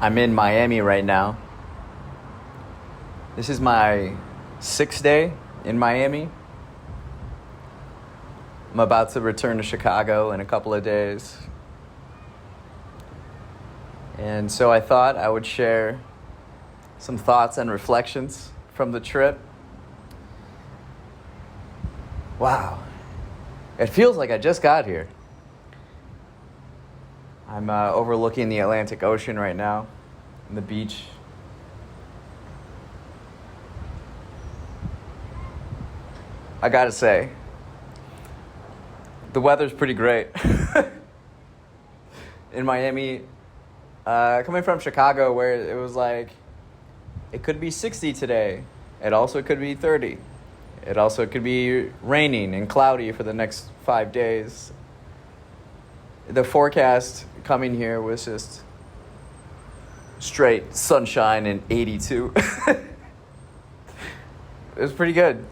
I'm in Miami right now. This is my 6th day in Miami. I'm about to return to Chicago in a couple of days. And so I thought I would share some thoughts and reflections from the trip. Wow. It feels like I just got here. I'm overlooking the Atlantic Ocean right now, on the beach. I gotta say, the weather's pretty great. In Miami, coming from Chicago where it was like, it could be 60 today. It also could be 30. It also could be raining and cloudy for the next 5 days. The forecast coming here was just straight sunshine and 82. It was pretty good.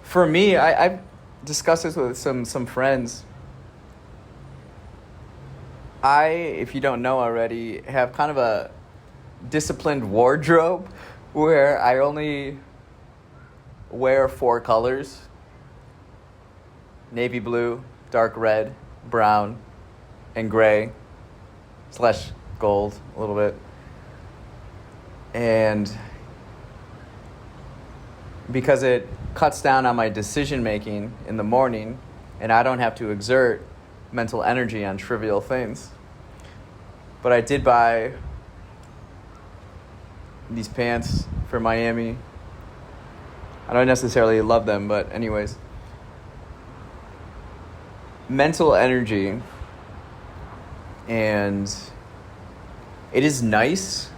For me, I've discussed this with some friends. If you don't know already, have kind of a disciplined wardrobe where I only wear 4 colors: navy blue, dark red, brown, and gray / gold a little bit. And because it cuts down on my decision making in the morning and I don't have to exert mental energy on trivial things. But I did buy these pants for Miami. I don't necessarily love them, but anyways. Mental energy, and it is nice.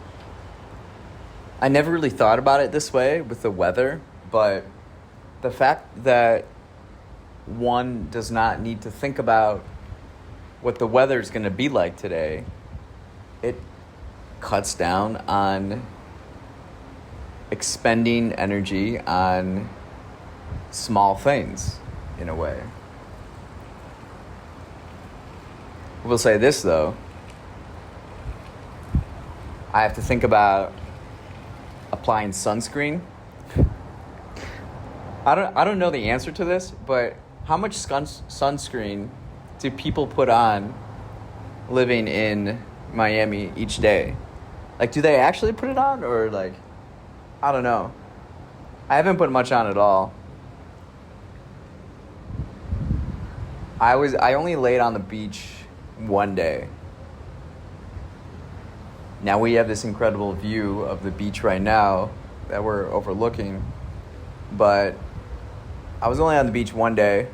I never really thought about it this way with the weather, but the fact that one does not need to think about what the weather is going to be like today, it cuts down on expending energy on small things in a way. I will say this though, I have to think about applying sunscreen. I don't know the answer to this, but how much sunscreen do people put on living in Miami each day? Like, do they actually put it on, or like, I don't know. I haven't put much on at all. I only laid on the beach one day. Now we have this incredible view of the beach right now that we're overlooking, but I was only on the beach one day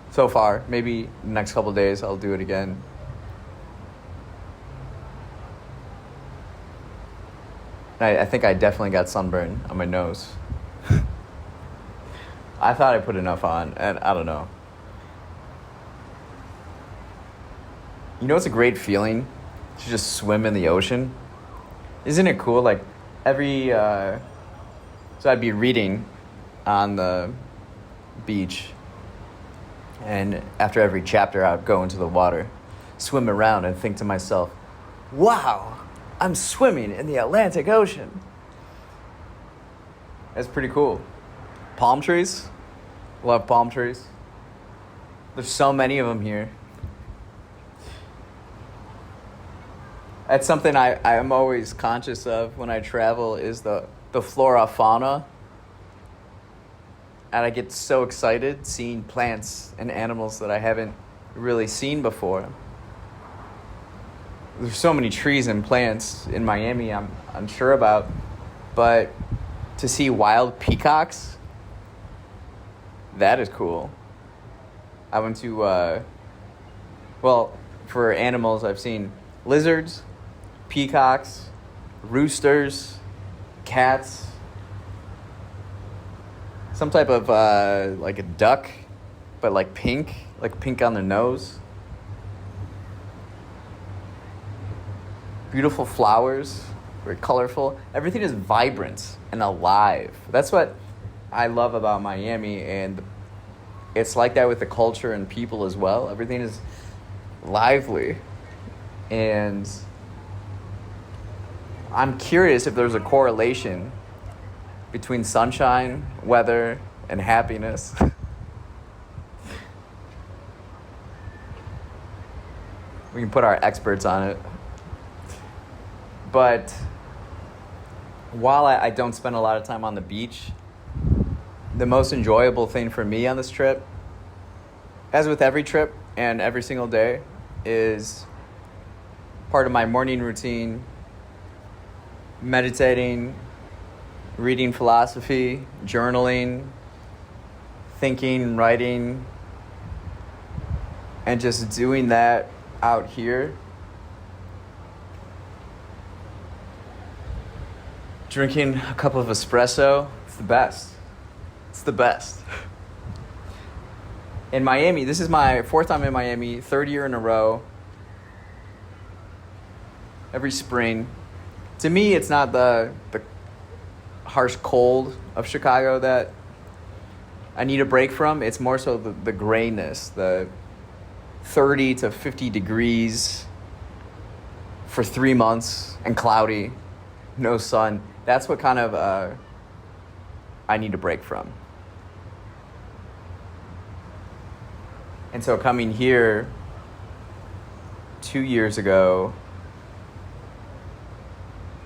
so far. Maybe the next couple of days I'll do it again. I think I definitely got sunburn on my nose. I thought I put enough on, and I don't know. You know, it's a great feeling to just swim in the ocean. Isn't it cool? Like so I'd be reading on the beach, and after every chapter I'd go into the water, swim around, and think to myself, wow, I'm swimming in the Atlantic Ocean. That's pretty cool. Palm trees. Love palm trees. There's so many of them here. That's something I'm always conscious of when I travel, is the flora fauna. And I get so excited seeing plants and animals that I haven't really seen before. There's so many trees and plants in Miami I'm unsure about. But to see wild peacocks, that is cool. I went to, for animals, I've seen lizards, peacocks, roosters, cats, some type of like a duck, but like pink on the nose. Beautiful flowers, very colorful. Everything is vibrant and alive. That's what I love about Miami, and it's like that with the culture and people as well. Everything is lively. And I'm curious if there's a correlation between sunshine, weather, and happiness. We can put our experts on it. But while I don't spend a lot of time on the beach, the most enjoyable thing for me on this trip, as with every trip and every single day, is part of my morning routine, meditating, reading philosophy, journaling, thinking, writing, and just doing that out here. Drinking a cup of espresso, it's the best. It's the best. In Miami, this is my 4th time in Miami, 3rd year in a row. Every spring. To me, it's not the harsh cold of Chicago that I need a break from. It's more so the grayness, the 30 to 50 degrees for 3 months and cloudy, no sun. That's what kind of I need a break from. And so coming here 2 years ago,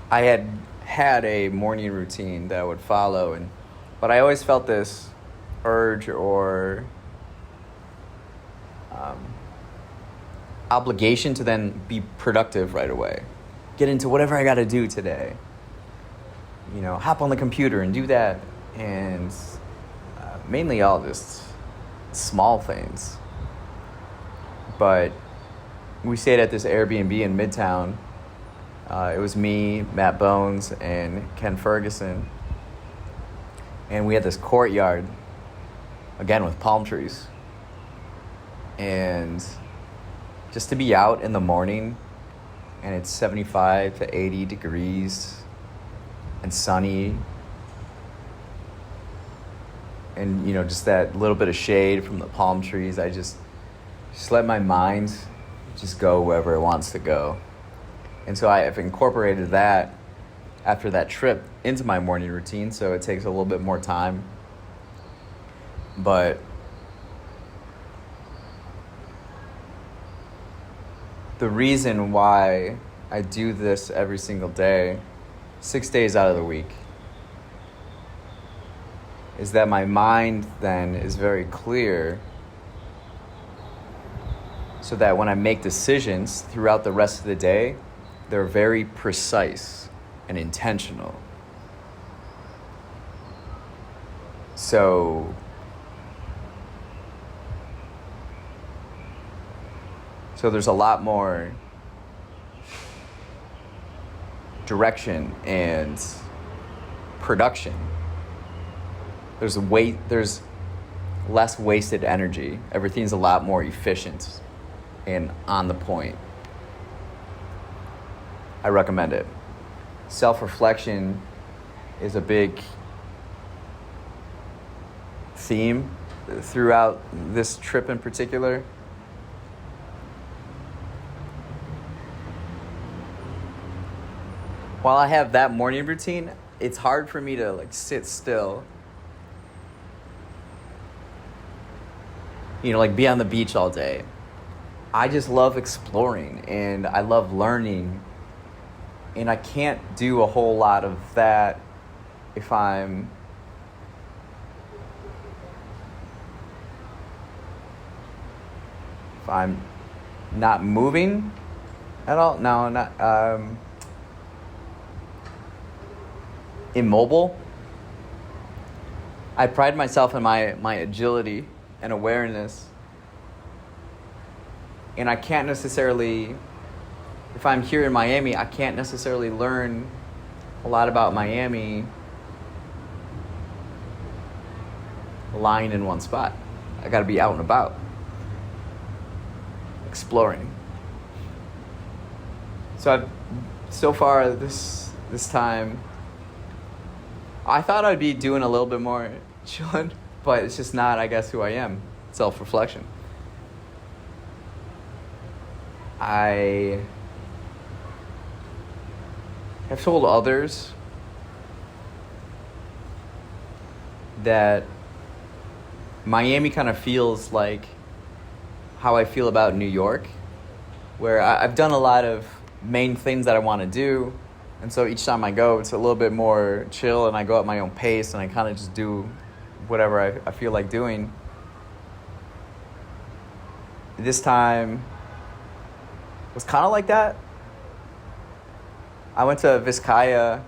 I had a morning routine that I would follow, but I always felt this urge or obligation to then be productive right away. Get into whatever I got to do today. Hop on the computer and do that. And mainly all just small things. But we stayed at this Airbnb in Midtown. It was me, Matt Bones, and Ken Ferguson. And we had this courtyard, again, with palm trees. And just to be out in the morning, and it's 75 to 80 degrees and sunny, and just that little bit of shade from the palm trees, I just let my mind just go wherever it wants to go. And so I have incorporated that after that trip into my morning routine, so it takes a little bit more time. But the reason why I do this every single day, 6 days out of the week, is that my mind then is very clear, so that when I make decisions throughout the rest of the day, they're very precise and intentional. So there's a lot more direction and production. There's less wasted energy. Everything's a lot more efficient and on the point. I recommend it. Self-reflection is a big theme throughout this trip in particular. While I have that morning routine, it's hard for me to sit still. Be on the beach all day. I just love exploring and I love learning. And I can't do a whole lot of that if I'm not moving at all. No, not immobile. I pride myself in my agility and awareness. And I can't necessarily, if I'm here in Miami, I can't necessarily learn a lot about Miami lying in one spot. I gotta be out and about, exploring. So far this time, I thought I'd be doing a little bit more chilling, but it's just not, I guess, who I am. Self-reflection. I I've told others that Miami kind of feels like how I feel about New York, where I've done a lot of main things that I want to do. And so each time I go, it's a little bit more chill, and I go at my own pace, and I kind of just do whatever I feel like doing. This time was kind of like that. I went to Vizcaya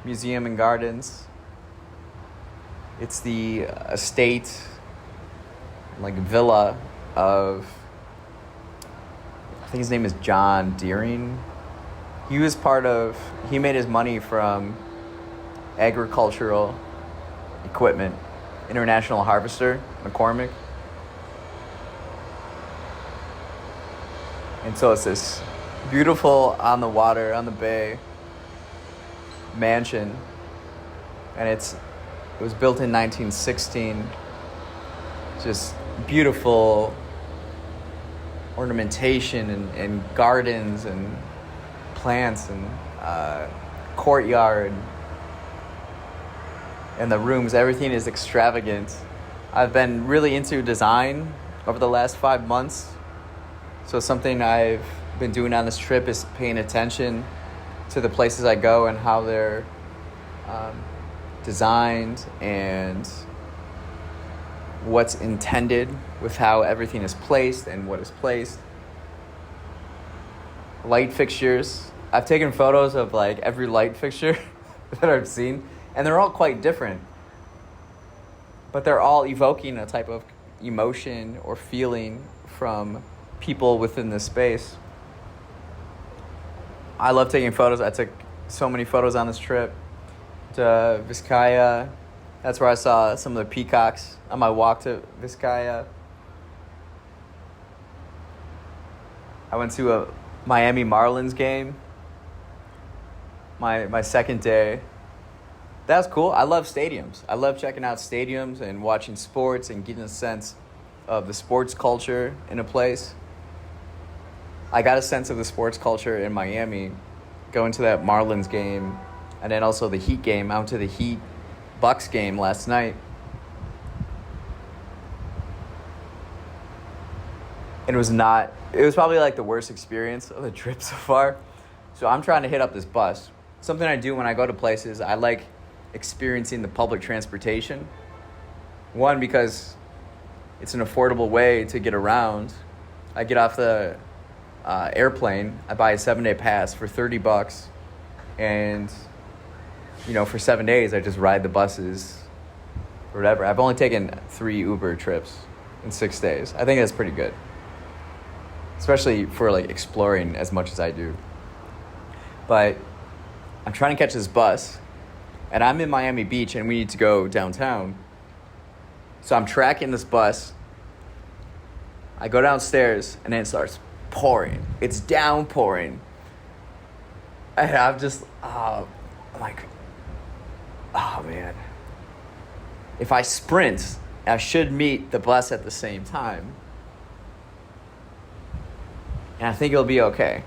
Museum and Gardens. It's the estate, like villa of, I think his name is John Deering. He made his money from agricultural equipment, International Harvester, McCormick. And so it's this beautiful on the water, on the bay mansion. And it was built in 1916. Just beautiful ornamentation and gardens and plants and courtyard. And the rooms, everything is extravagant. I've been really into design over the last 5 months. So something I've been doing on this trip is paying attention to the places I go and how they're designed and what's intended with how everything is placed and what is placed. Light fixtures. I've taken photos of like every light fixture that I've seen, and they're all quite different. But they're all evoking a type of emotion or feeling from people within this space. I love taking photos. I took so many photos on this trip to Vizcaya. That's where I saw some of the peacocks on my walk to Vizcaya. I went to a Miami Marlins game my second day. That was cool. I love stadiums. I love checking out stadiums and watching sports and getting a sense of the sports culture in a place. I got a sense of the sports culture in Miami going to that Marlins game, and then also the Heat game. I went to the Heat Bucks game last night. And it was probably like the worst experience of the trip so far. So I'm trying to hit up this bus. Something I do when I go to places, I like experiencing the public transportation. One, because it's an affordable way to get around. I get off the airplane, I buy a 7-day pass for $30, and for 7 days I just ride the buses or whatever. I've only taken 3 Uber trips in 6 days. I think that's pretty good, especially for like exploring as much as I do. But I'm trying to catch this bus, and I'm in Miami Beach, and we need to go downtown. So I'm tracking this bus. I go downstairs, and then it starts pouring. It's downpouring. And I'm just, I'm like, oh man. If I sprint, I should meet the bus at the same time. And I think it'll be okay.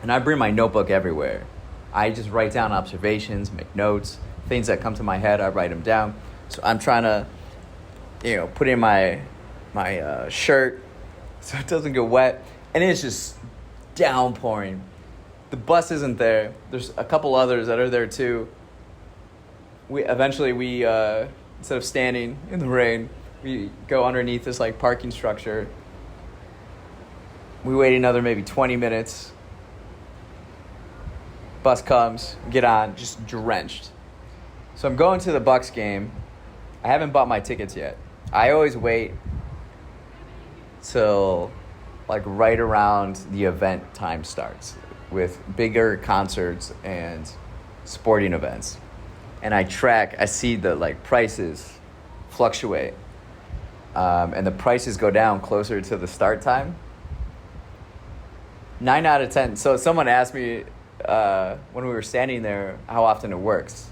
And I bring my notebook everywhere. I just write down observations, make notes, things that come to my head, I write them down. So I'm trying to, put in my shirt so it doesn't get wet. And it's just downpouring. The bus isn't there. There's a couple others that are there too. We eventually, instead of standing in the rain, we go underneath this like parking structure. We wait another maybe 20 minutes. Bus comes, get on, just drenched. So I'm going to the Bucks game. I haven't bought my tickets yet. I always wait till like right around the event time starts with bigger concerts and sporting events. And I see the like prices fluctuate. And the prices go down closer to the start time. 9 out of 10. So someone asked me when we were standing there how often it works.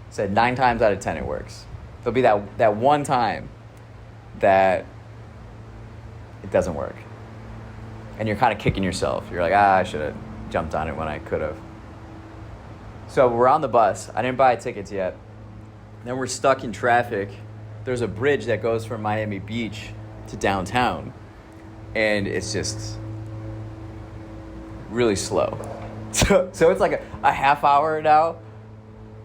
I said 9 times out of 10 it works. There'll be that one time that it doesn't work. And you're kind of kicking yourself. You're like, I should have jumped on it when I could have. So we're on the bus. I didn't buy tickets yet. Then we're stuck in traffic. There's a bridge that goes from Miami Beach to downtown. And it's just really slow. So it's like a half hour now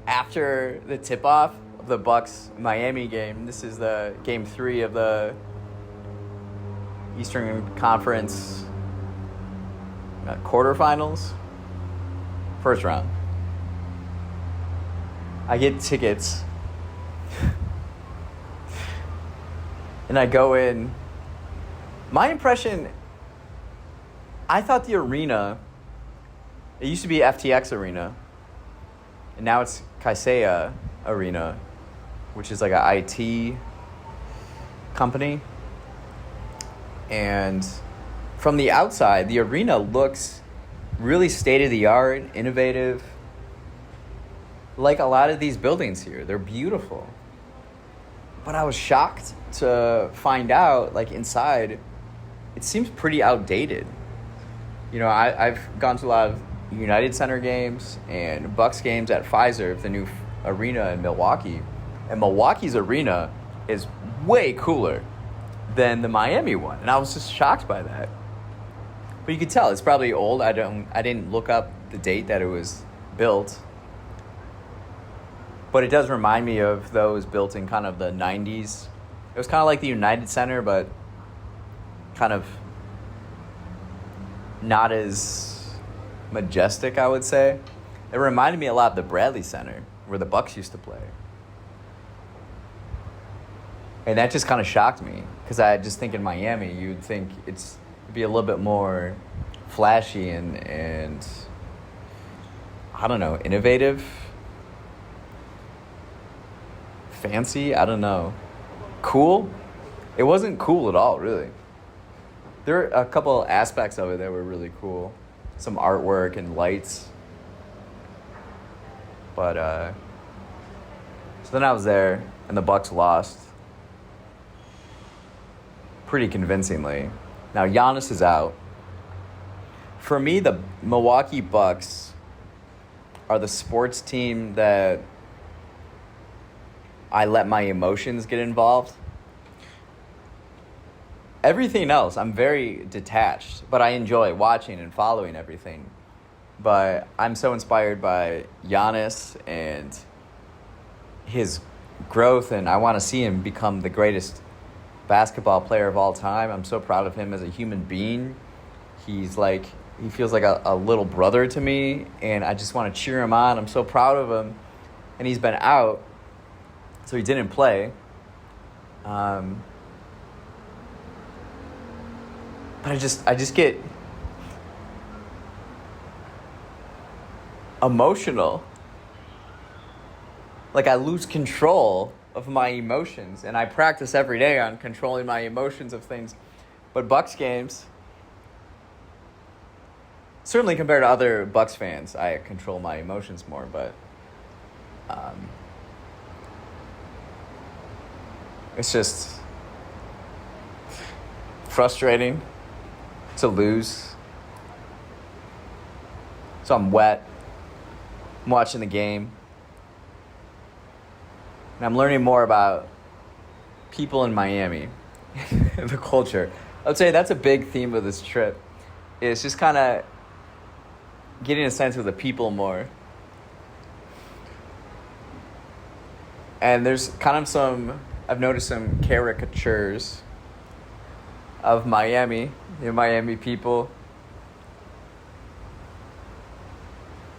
after the tip-off of the Bucks-Miami game. This is the game 3 of the Eastern Conference quarterfinals. First round. I get tickets. And I go in. My impression, I thought the arena, it used to be FTX Arena, and now it's Kaseya Arena, which is like an IT company. And from the outside, the arena looks really state-of-the-art, innovative. Like a lot of these buildings here, they're beautiful. But I was shocked to find out, like inside, it seems pretty outdated. You know, I've gone to a lot of United Center games and Bucks games at Pfizer, the new arena in Milwaukee. And Milwaukee's arena is way cooler than the Miami one. And I was just shocked by that. But you could tell it's probably old. I didn't look up the date that it was built. But it does remind me of those built in kind of the 90s. It was kind of like the United Center, but kind of not as majestic, I would say. It reminded me a lot of the Bradley Center, where the Bucks used to play. And that just kind of shocked me, because I just think in Miami, you'd think it'd be a little bit more flashy and I don't know, innovative. Fancy? I don't know. Cool? It wasn't cool at all, really. There were a couple aspects of it that were really cool. Some artwork and lights. But, so then I was there, and the Bucks lost. Pretty convincingly. Now, Giannis is out. For me, the Milwaukee Bucks are the sports team that I let my emotions get involved. Everything else, I'm very detached, but I enjoy watching and following everything. But I'm so inspired by Giannis and his growth, and I want to see him become the greatest basketball player of all time. I'm so proud of him as a human being. He feels like a little brother to me, and I just want to cheer him on. I'm so proud of him. And he's been out, so he didn't play. But I just get emotional. Like I lose control of my emotions, and I practice every day on controlling my emotions of things. But Bucks games, certainly compared to other Bucks fans, I control my emotions more, but it's just frustrating to lose. So I'm wet. I'm watching the game. And I'm learning more about people in Miami, the culture. I would say that's a big theme of this trip. It's just kind of getting a sense of the people more. And there's kind of I've noticed some caricatures of Miami, the Miami people.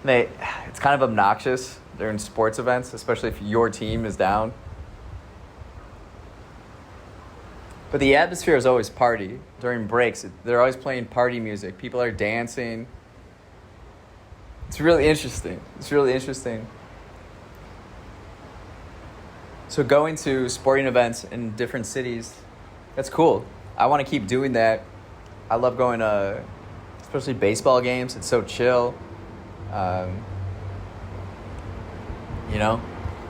It's kind of obnoxious during sports events, especially if your team is down. But the atmosphere is always party. During breaks, they're always playing party music. People are dancing. It's really interesting. So going to sporting events in different cities, that's cool. I want to keep doing that. I love going to, especially baseball games. It's so chill.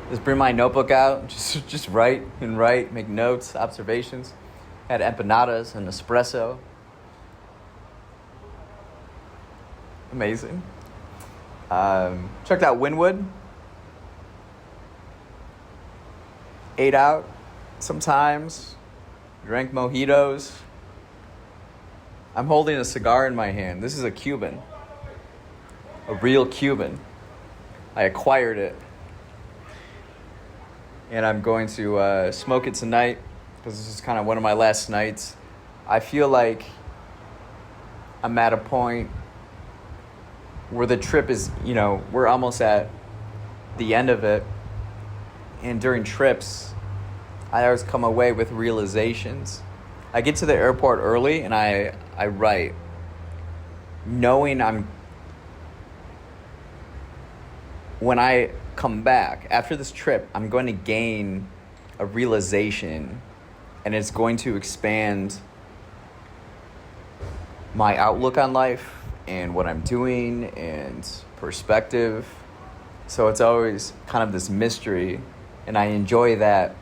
Just bring my notebook out, just write, make notes, observations. Had empanadas and espresso. Amazing. Checked out Wynwood. Ate out sometimes. Drank mojitos. I'm holding a cigar in my hand. This is a Cuban. A real Cuban. I acquired it. And I'm going to smoke it tonight because this is kind of one of my last nights. I feel like I'm at a point where the trip is, we're almost at the end of it. And during trips, I always come away with realizations. I get to the airport early and I write, knowing when I come back after this trip, I'm going to gain a realization, and it's going to expand my outlook on life and what I'm doing and perspective. So it's always kind of this mystery, and I enjoy that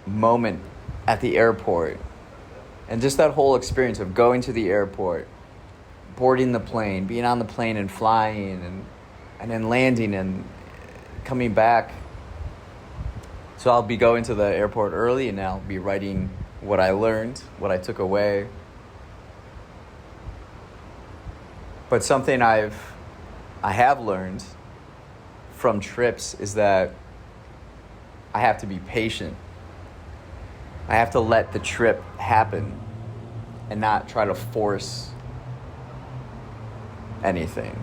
moment at the airport, and just that whole experience of going to the airport, boarding the plane, being on the plane and flying, and then landing and coming back. So I'll be going to the airport early, and I'll be writing what I learned, what I took away. But something I have learned from trips is that I have to be patient. I have to let the trip happen and not try to force anything.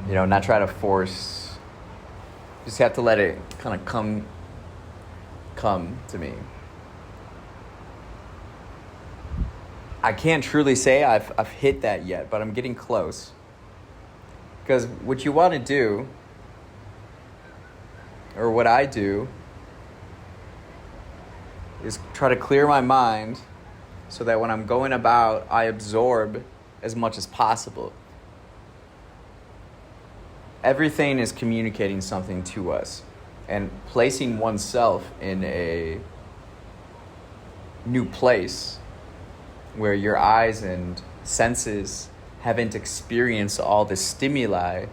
Not try to force. Just have to let it kind of come to me. I can't truly say I've hit that yet, but I'm getting close. Because what you want to do, or what I do, is try to clear my mind so that when I'm going about, I absorb as much as possible. Everything is communicating something to us, and placing oneself in a new place where your eyes and senses haven't experienced all the stimuli,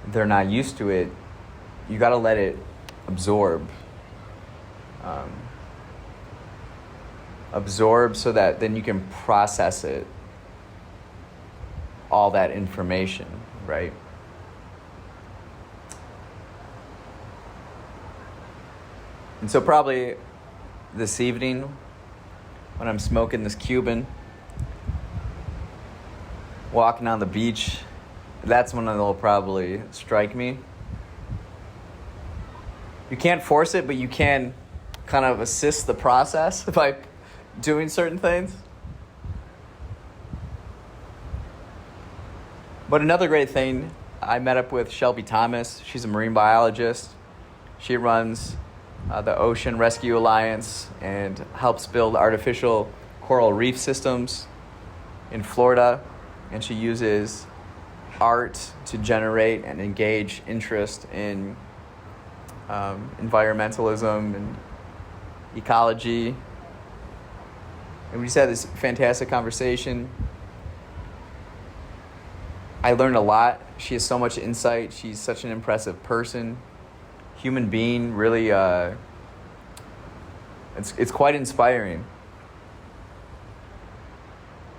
they're not used to it, you got to let it absorb. Absorb so that then you can process it, all that information, right? And so probably this evening, when I'm smoking this Cuban, walking on the beach, that's when it'll probably strike me. You can't force it, but you can kind of assist the process by doing certain things. But another great thing, I met up with Shelby Thomas. She's a marine biologist. She runs the Ocean Rescue Alliance and helps build artificial coral reef systems in Florida. And she uses art to generate and engage interest in environmentalism and ecology. And we just had this fantastic conversation. I learned a lot. She has so much insight. She's such an impressive person, human being. Really, it's quite inspiring.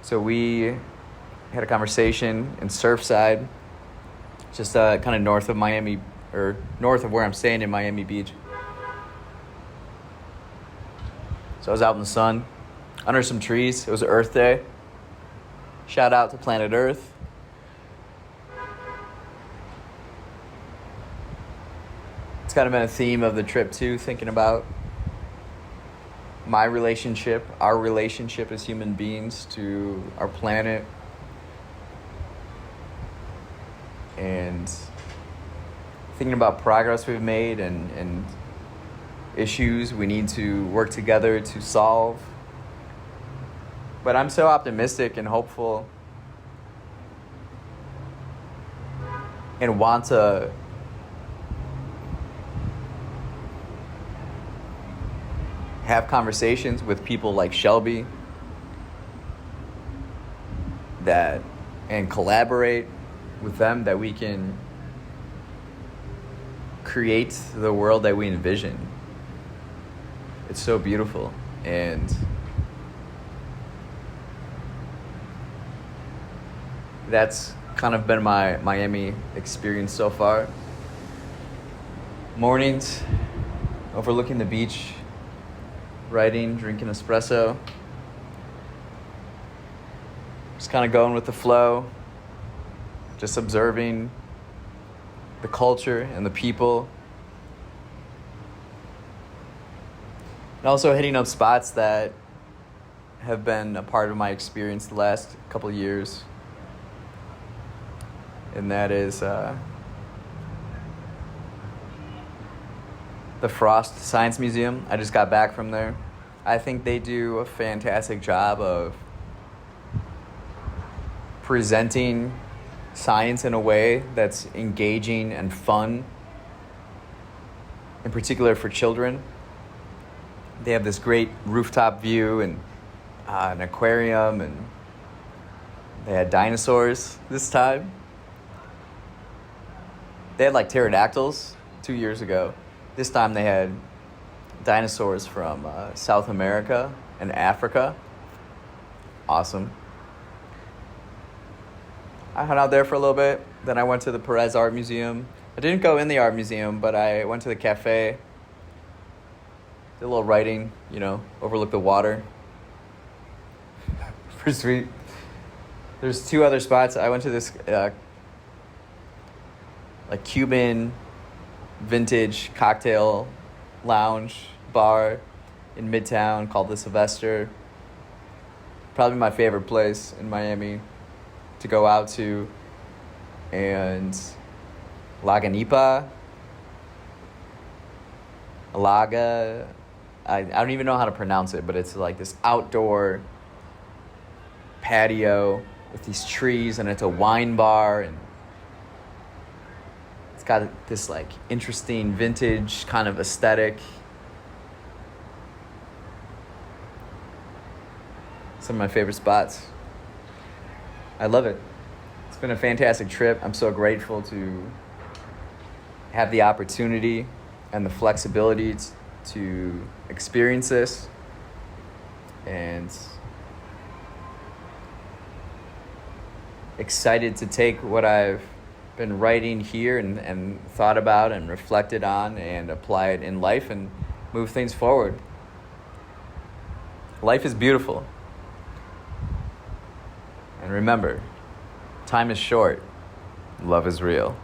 So we had a conversation in Surfside, just kind of north of Miami, or north of where I'm staying in Miami Beach. So I was out in the sun, under some trees. It was Earth Day. Shout out to Planet Earth. It's kind of been a theme of the trip too, thinking about my relationship, our relationship as human beings to our planet, and thinking about progress we've made and issues we need to work together to solve. But I'm so optimistic and hopeful and want to have conversations with people like Shelby that and collaborate with them that we can create the world that we envision. It's so beautiful. And that's kind of been my Miami experience so far. Mornings, overlooking the beach, writing, drinking espresso. Just kind of going with the flow, just observing the culture and the people. And also hitting up spots that have been a part of my experience the last couple of years. And that is the Frost Science Museum. I just got back from there. I think they do a fantastic job of presenting science in a way that's engaging and fun, in particular for children. They have this great rooftop view and an aquarium, and they had dinosaurs this time. They had like pterodactyls 2 years ago. This time they had dinosaurs from South America and Africa. Awesome. I hung out there for a little bit. Then I went to the Perez Art Museum. I didn't go in the art museum, but I went to the cafe. Did a little writing, overlooked the water. Pretty sweet. There's 2 other spots. I went to this like Cuban vintage cocktail lounge bar in Midtown called the Sylvester. Probably my favorite place in Miami to go out to. And Laganipa, Laga, I don't even know how to pronounce it, but it's like this outdoor patio with these trees, and it's a wine bar, and it's got this like interesting vintage kind of aesthetic. Some of my favorite spots. I love it. It's been a fantastic trip. I'm so grateful to have the opportunity and the flexibility to experience this, and excited to take what I've been writing here and thought about and reflected on and apply it in life and move things forward. Life is beautiful. And remember, time is short. Love is real.